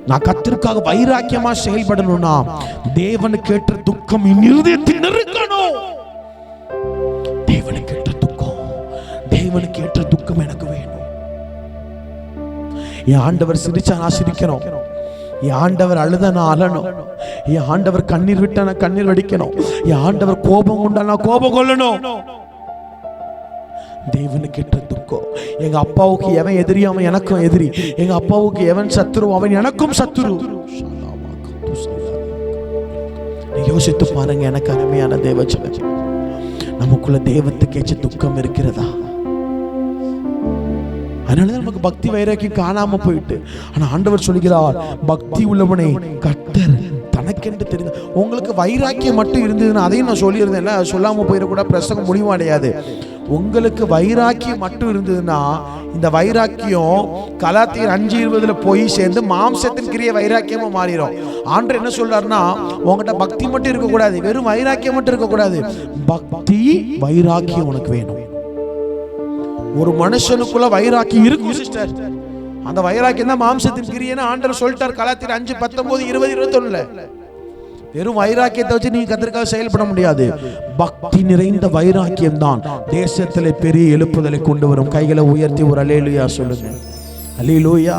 நான் கர்த்தருக்காக வைராக்கியமா செயல்படணும்னா தேவனுக்கு ஏற்ற துக்கம் என் இருதயத்தில் இருக்கணும். தேவனுக்கு ஏற்ற துக்கம், தேவனுக்கு ஏற்ற துக்கம் எனக்கு வேணும். என் ஆண்டவர் சிரிச்சா நான் சிரிக்கணும். என் ஆண்டவர் அழுத நான் அழணும். என் ஆண்டவர் கண்ணீர் விட்டா நான் கண்ணீர் வடிக்கணும். என் ஆண்டவர் கோபம் கொண்டா நான் கோபம் கொள்ளணும். தேவனுக்கு ஏற்ற துக்கம். எங்க அப்பாவுக்கு எவன் எதிரி அவன் எனக்கும் எதிரி. எங்க அப்பாவுக்கு எவன் சத்துரு அவன் எனக்கும் சத்துரு. யோசித்து பாருங்க. எனக்கு அருமையான தேவச்சன, நமக்குள்ள தேவத்துக்கு ஏற்ற துக்கம் இருக்கிறதா? அதனாலதான் நமக்கு பக்தி வைராக்கியம் காணாம போயிட்டு. ஆனா ஆண்டவர் சொல்கிறார், பக்தி உள்ளவனை கர்த்தர் தனக்கென்று தெரிந்து. உங்களுக்கு வைராக்கியம் மட்டும் இருந்ததுன்னா, அதையும் நான் சொல்லியிருந்தேன், சொல்லாம போயிடக்கூட பிரசங்கம் முடிவு அடையாது. உங்களுக்கு வைராக்கியம் மட்டும் இருந்ததுன்னா, இந்த வைராக்கியம் கலாத்தியர் 5:20 போய் சேர்ந்து மாம்சத்தின் கிரிய வைராக்கியமா மாறிடும். ஆண்டவர் என்ன சொல்றாருன்னா, உங்ககிட்ட பக்தி மட்டும் இருக்கக்கூடாது, வெறும் வைராக்கியம் மட்டும் இருக்கக்கூடாது, பக்தி வைராக்கியம் உனக்கு வேணும். ஒரு மனுஷனுக்குள்ள வைராக்கியம் இருக்கும் சிஸ்டர். அந்த வைராக்கியம் தான் மாம்சத்தின் கிரியைன்னு ஆண்டவர் சொல்லிட்டார் கலாத்தியர் 5:19, 20, 21. வெறும் வைராக்கியத்தை வச்சு நீங்க கர்த்தருக்காக செயல்பட முடியாது. பக்தி நிறைந்த வைராக்கியம் தான் தேசத்திலே பெரிய எழுப்புதலை கொண்டு வரும். கைகளை உயர்த்தி ஒரு அல்லேலூயா சொல்லுங்க. அல்லேலூயா.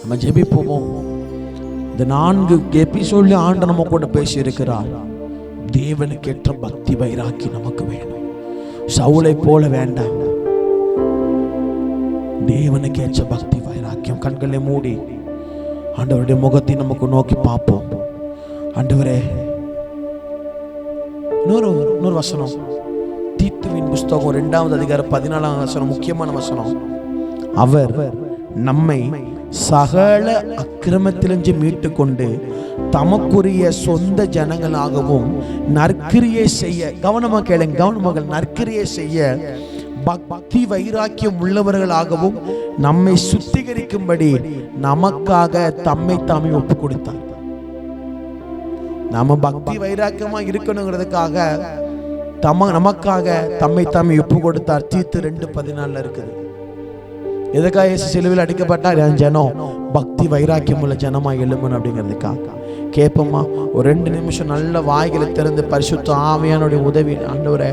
நம்ம ஜெபிப்போமோ? இந்த 4 எபிசோட்ல ஆண்டவர் நம்ம கூட பேசி இருக்கிறார். தேவனுக்கு ஏற்ற பக்தி வைராக்கி நமக்கு வேணும். சவுலை போல வேண்டாம். தேவனுக்கு ஏற்ற பக்தி வைராக்கியம். கண்களை மூடி ஆண்டவருடைய முகத்தை நமக்கு நோக்கி பார்ப்போம். ஆண்டவரே, இன்னொரு வசனம், தீத்துவின் புஸ்தகம் 2வது அதிகாரம் 14வது வசனம், முக்கியமான வசனம். அவர் நம்மை சகல அக்கிரமத்திலிருந்து மீட்டு கொண்டு தமக்குரிய சொந்த ஜனங்களாகவும் நற்கிரியை செய்ய, கவனமா கேளுங்க, கவனமாக, நற்கிரியை செய்ய பக்தி வைராக்கியம் உள்ளவர்களாகவும் நம்மை சுத்திகரிக்கும்படி நமக்காக தம்மை தாமே ஒப்பு கொடுத்தார். நாம பக்தி வைராக்கியமா இருக்கணுங்கிறதுக்காக நமக்காக தம்மை தாமே ஒப்பு கொடுத்தார். தீத்து 2:14 இருக்குது. எதுக்காக இயேசு சிலுவையில் அடிக்கப்பட்டார்? என் ஜனம் பக்தி வைராக்கியம் உள்ள ஜனமா எழும்பணும் அப்படிங்கிறதுக்காக. கேட்போமா? ஒரு 2 நிமிஷம் நல்ல வாய்களை திறந்து பரிசுத்த ஆவியானுடைய உதவி, ஆண்டவரே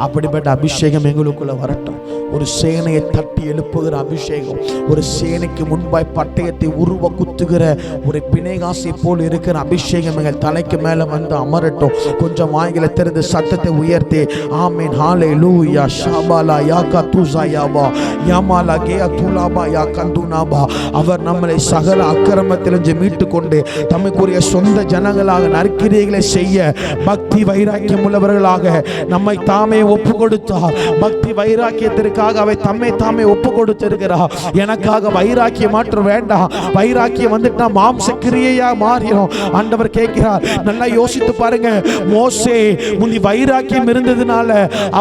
அப்படிப்பட்ட அபிஷேகம் எங்களுக்குள்ள வரட்டும். ஒரு சேனையை தட்டி எழுப்புகிற அபிஷேகம், ஒரு சேனைக்கு முன்பாய் பட்டயத்தை உருவ குத்துகிற ஒரு பிணைகாசை போல் இருக்கிற அபிஷேகம் எங்கள் தலைக்கு மேல வந்து அமரட்டும். கொஞ்சம் வாய்களை திறந்து சத்தத்தை உயர்த்தி ஆமென் ஹalleluya ஷாபாலா யா கதுஸா யாபா யாமாலா கே துலாபா யா கந்துனாபா. அவர் நம்மளை சகல அக்கிரமத்திலிருந்து மீட்டு கொண்டு தமக்குரிய சொந்த ஜனங்களாக நற்கிரியைகளை செய்ய பக்தி வைராக்கியம் உள்ளவர்களாக நம்மை தாமே ஒப்பு கொடுத்தார். பக்தி வைராக்கியத்திற்காக அவை தம்மை தாமே ஒப்பு கொடுத்திருக்கிறார். எனக்காக வைராக்கியம் மாற்ற வேண்டாம். வைராக்கியம் வந்துட்டா மாம்ச கிரியையா மாறிடும். ஆண்டவர் கேட்கிறார், நல்லா யோசித்து பாருங்க. மோசே முந்தி வைராக்கியம் இருந்ததுனால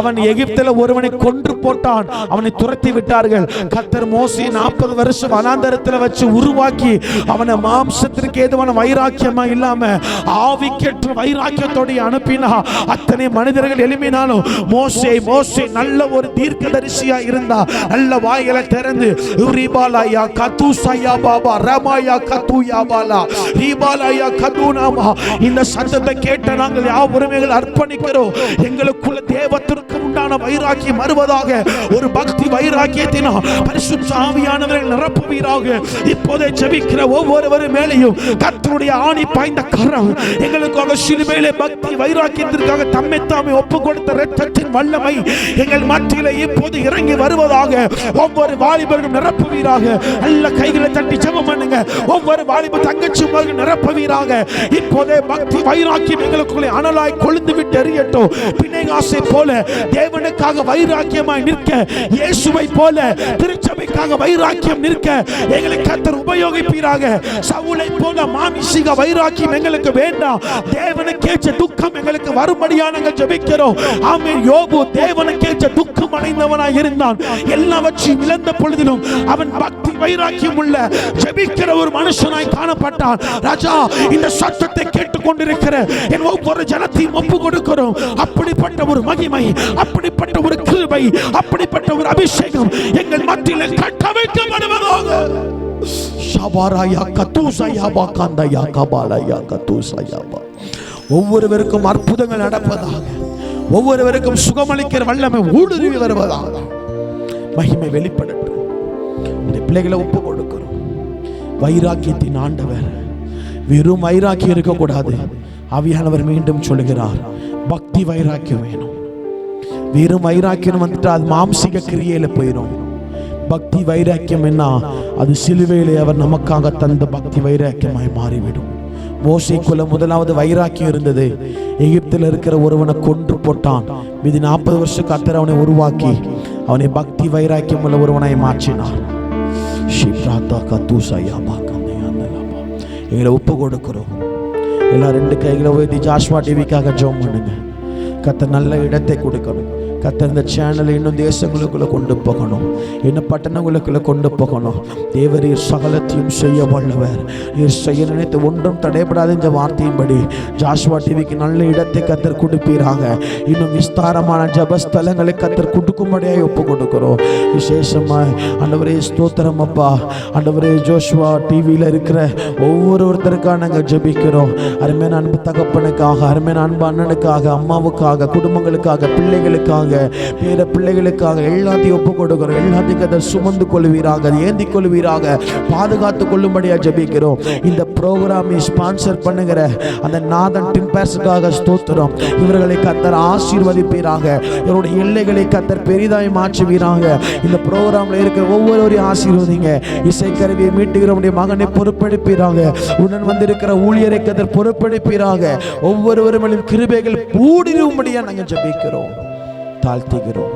அவன் எகிப்தில் ஒருவனை கொன்று போட்டான், அவனை துரத்தி விட்டார்கள். கர்த்தர் மோசே 40 வருஷம் வனாந்தரத்தில் வச்சு உருவாக்கி அவனை மாம்சத்திற்கு ஏதுவான வைராக்கியமா இல்லாம ஆவிக்கேற்ற வைராக்கியத்தோடு அனுப்பினா. அத்தனை மனிதர்கள் எழுப்பினாலும் மோசே நல்ல ஒரு தீர்க்கதரிசியா இருந்தா. நல்ல வாய்களை திறந்து ரிபாலாயா கதுசாயா பாபா ரமாயா கதுயா பாலா ரிபாலாயா கதுனாமா, இந்த சத்தத்தை கேட்ட நாங்கள் யாவருமே அர்ப்பணிக்கிறோம். எங்களுக்குள்ள தேவத்திற்கு உண்டான வைராக்கியம் வருவதாக. ஒரு பக்தி வைராக்கியத்தினால் பரிசுத்த ஆவியானவர்கள் நிரப்புவீராக. இப்போதே ஜெபிக்கிற ஒவ்வொருவர் மேலேயும் கர்த்தருடைய ஆணி பாய்ந்த கரம் எங்களுக்காக சிலுவையிலே பக்தி வைராக்கியத்திற்காக தம்மை தாமே ஒப்பு கொடுத்த இரத்தத்தின் வல்லமை எங்கள் மத்தியிலே இப்போது இறங்கி வருவதாக. ஒவ்வொரு வாலிபர்களும் நிரப்புவீராக. நல்ல கைகளை தட்டி ஜெபம் பண்ணுங்க. ஒவ்வொரு வாலிப தங்கச்சிமார்கள் நிரப்புவீராக. இப்போதே பக்தி வைராக்கியம் எங்களுக்குள்ளே அனலாய் கொழுந்து விட்டு எரியட்டும். பிணைகாசை போல தேவனுக்காக வைராக்கியமாய் நிற்க, இயேசுவை போல திருச்சபைக்காக வைராக்கியம் நிற்க எங்களை கர்த்தர் உபயோகிப்பீராக. சவுலை போல மாமிசீக வைராக்கியம் எங்களுக்கு வேண்டாம். தேவனுக்கேற்ற துக்கம் எங்களுக்கு வரும்படியாக நாங்கள் ஜெபிக்கிறோம். ஆமென். யோபு தேவனுக்கேற்ற துக்கம் அடைந்தவனாய் இருந்தான். எல்லாவற்றையும் இழந்த பொழுதிலும் அவன் பக்தி வைராக்கியம் உள்ள ஜெபிக்கிற ஒரு மனுஷனாய் காணப்பட்டான். ராஜா, இந்த சத்தத்தை கேட்டுக்கொண்டிருக்கிற என் ஒவ்வொரு ஜனத்தையும் ஒப்பு கொடுக்கிறோம். அப்படிப்பட்ட ஒரு மகிமை, அப்படிப்பட்ட ஒரு கிருபை, அப்படிப்பட்ட ஒரு அபிஷேகம் எங்கள் மத்தியில் கட்டமைக்கப்படுவதாக. ஷபாராயா கதுசாயா பாகாந்தாயா கபாலாயா கதுசாயா பா. ஒவ்வொருவருக்கும் அற்புதங்கள் நடப்பதாக. ஒவ்வொருவருக்கும் சுகமளிக்கிற வல்லமை ஊடுருவி வருவதாக. மகிமை வெளிப்படட்டும். இந்த பிள்ளைகளை ஒப்பு கொடுக்கிறோம். வைராக்கியத்தின் ஆண்டவர். வெறும் வைராக்கியம் இருக்கக்கூடாது. ஆவியானவர் மீண்டும் சொல்லுகிறார், பக்தி வைராக்கியம் வேணும். வெறும் வைராக்கியம் வந்துட்டு அது மாம்சிக கிரியையில போயிடும். பக்தி வைராக்கியம் என்ன? அது சிலுவையிலே அவர் நமக்காக தந்த பக்தி வைராக்கியமாய் மாறிவிடும். மோசேக்குள்ள முதலாவது வைராக்கியம் இருந்தது. எகிப்தில் இருக்கிற ஒருவனை கொன்று போட்டான். மீதி 40 வருஷம் கர்த்தர் அவனை உருவாக்கி அவனை பக்தி வைராக்கியம் உள்ள ஒருவனாய் மாற்றினார். எங்களை ஒப்பு கொடுக்கிறோம். எல்லா 2 கைகளை உயர்த்தி ஜாஷ்வா டிவிக்காக ஜெபம் பண்ணுங்க. கர்த்தர் நல்ல இடத்தை கொடுக்கணும். கர்த்தர் இந்த சேனலை இன்னும் தேசங்களுக்குள்ள கொண்டு போகணும், இன்னும் பட்டணங்களுக்குள்ள கொண்டு போகணும். தேவரீர் சகலத்தையும் செய்ய வல்லவர். நீர் செய்ய நினைத்து ஒன்றும் தடைபடாத இந்த வார்த்தையின்படி ஜாஷ்வா டிவிக்கு நல்ல இடத்தை கர்த்தர் கொடுப்பீராக. இன்னும் விஸ்தாரமான ஜபஸ்தலங்களை கர்த்தர் கொடுக்கும்படியாக ஒப்பு கொடுக்கிறோம். விசேஷமாய் ஆண்டவரே ஸ்தோத்திரம் அப்பா. ஆண்டவரே ஜோஷ்வா டிவியில் இருக்கிற ஒவ்வொருத்தருக்காக நாங்கள் ஜெபிக்கிறோம். அருமையான அன்பு தகப்பனுக்காக, அருமையான அன்பு அண்ணனுக்காக, அம்மாவுக்காக, குடும்பங்களுக்காக, பிள்ளைகளுக்காக, பேர பிள்ளைகளுக்காக எல்லாத்தையும் ஒப்பு கொடுக்கிறோம். எல்லாத்தையும் கர்த்தர் சுமந்து கொள்வீராக, ஏந்தி கொள்வீராக, பாதுகாத்து கொள்ளும்படியா ஜெபிக்கிறோம். இந்த ப்ரோக்ராமை ஸ்பான்சர் பண்ணுகிற அந்த நாதன் டிம்பர்ஸுக்காக ஸ்தோத்திரம். இவர்களை கர்த்தர் ஆசீர்வதிப்பீராக, இவருடைய எல்லைகளை கர்த்தர் பெரிதாய் மாற்றுவீராக. இந்த ப்ரோக்ராம்ல இருக்கிற ஒவ்வொருவரையும் ஆசீர்வதிங்க. இசைக்கருவியை மீட்டுகிறவருடைய மகனை பொறுப்பெடுப்பீராக, உடன் வந்திருக்கிற ஊழியரை கர்த்தர் பொறுப்பெடுப்பீராக. ஒவ்வொருவரும் கிருபைகள் கூடிரும்படியா நாங்கள் ஜெபிக்கிறோம், தாழ்த்துகிறோம்,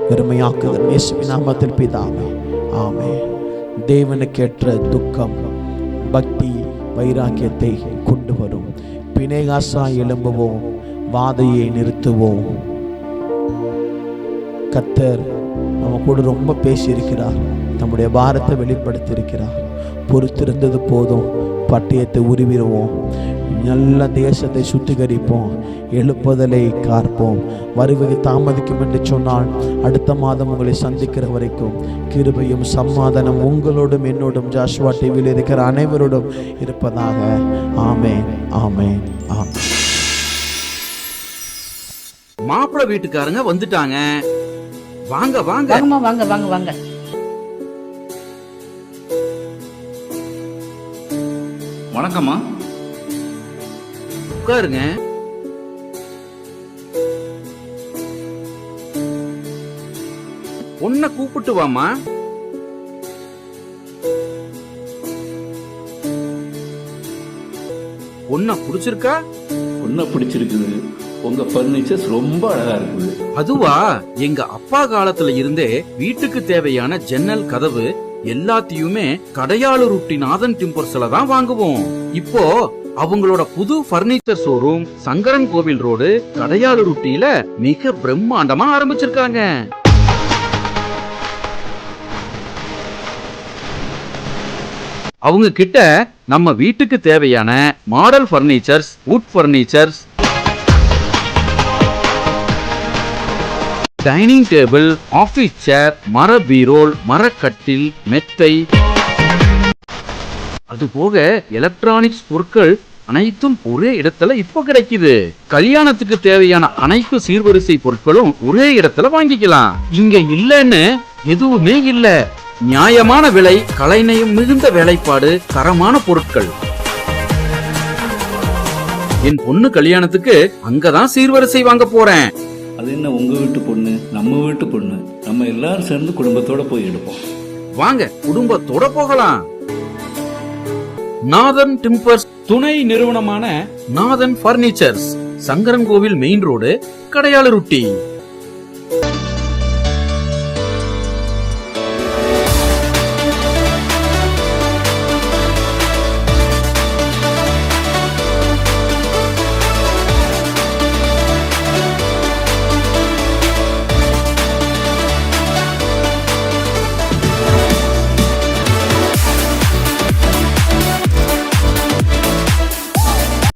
பெருமையாக்குகிறோம் இயேசுவின் நாமத்தில் பிதாவே, ஆமென். தேவனுக்கேற்ற துக்கம் பக்தி வைராக்கியத்தை கொண்டு வரும். பிணைகாசாய் எழும்புவோம், வாதையை நிறுத்துவோம். கர்த்தர் நம்ம கூட ரொம்ப பேசியிருக்கிறார், நம்முடைய பாரத்தை வெளிப்படுத்தியிருக்கிறார். பொறுத்திருந்தது போதும், பட்டயத்தை உருவிடுவோம், நல்ல தேசத்தை சுத்திகரிப்போம், எழுப்புதலை காப்போம். வருகை தாமதிக்கும் என்று சொன்னால் அடுத்த மாதம் உங்களை சந்திக்கிற வரைக்கும் கிருபையும் சமாதானம் உங்களோடும் என்னோடும் ஜாஷுவா டிவியில் இருக்கிற அனைவரோடும் இருப்பதாக. ஆமென், ஆமென், ஆமென். மாப்பிள்ளை வீட்டுக்காரங்க வந்துட்டாங்க. வாங்க வாங்க வாங்க வாங்க வாங்க. வணக்கம்மா. உட்காருங்க. பொண்ண கூப்பிட்டு வாமா. பொண்ண பிடிச்சிருக்கா? பொண்ணை பிடிச்சிருக்குது. உங்க பர்னிச்சர்ஸ் ரொம்ப அழகா இருக்குது. அதுவா, எங்க அப்பா காலத்துல இருந்தே வீட்டுக்கு தேவையான ஜன்னல், கதவு எல்லாத்தையுமே கடையாளூர் நாதன் டிம்பர்ஸ்ல தான் வாங்குவோம். இப்போ அவங்களோட புது பர்னிச்சர் ஷோரூம் சங்கரன் கோவில் ரோடு கடையாளூர் மிக பிரம்மாண்டமா ஆரம்பிச்சிருக்காங்க. அவங்க கிட்ட நம்ம வீட்டுக்கு தேவையான model furnitures, wood furnitures, dining table, office chair, மர பீரோல், மரக்கட்டில், மெத்தை, அதுபோக எலக்ட்ரானிக்ஸ் பொருட்கள் அனைத்தும் ஒரே இடத்துல இப்ப கிடைக்குது. கல்யாணத்துக்கு தேவையான அனைத்து சீர்வரிசை பொருட்களும் ஒரே இடத்துல வாங்கிக்கலாம். இங்க இல்லன்னு எதுவுமே இல்ல. நியாயமான விலை, கலைநயம் மிகுந்த வேலைப்பாடு, தரமான பொருட்கள். என் பொண்ணு கல்யாணத்துக்கு அங்கதான் சீர்வரிசை வாங்க போறேன். அது என்ன, உங்க வீட்டு பொண்ணு நம்ம வீட்டு பொண்ணு, நம்ம எல்லாரும் சேர்ந்து குடும்பத்தோட போய் எடுப்போம். வாங்க, குடும்பத்தோட போகலாம். நாதன் டிம்பர்ஸ் துணை நிறுவனமான நாதன் பர்னிச்சர்ஸ், சங்கரன் கோவில் மெயின் ரோடு, கடையாளூர்.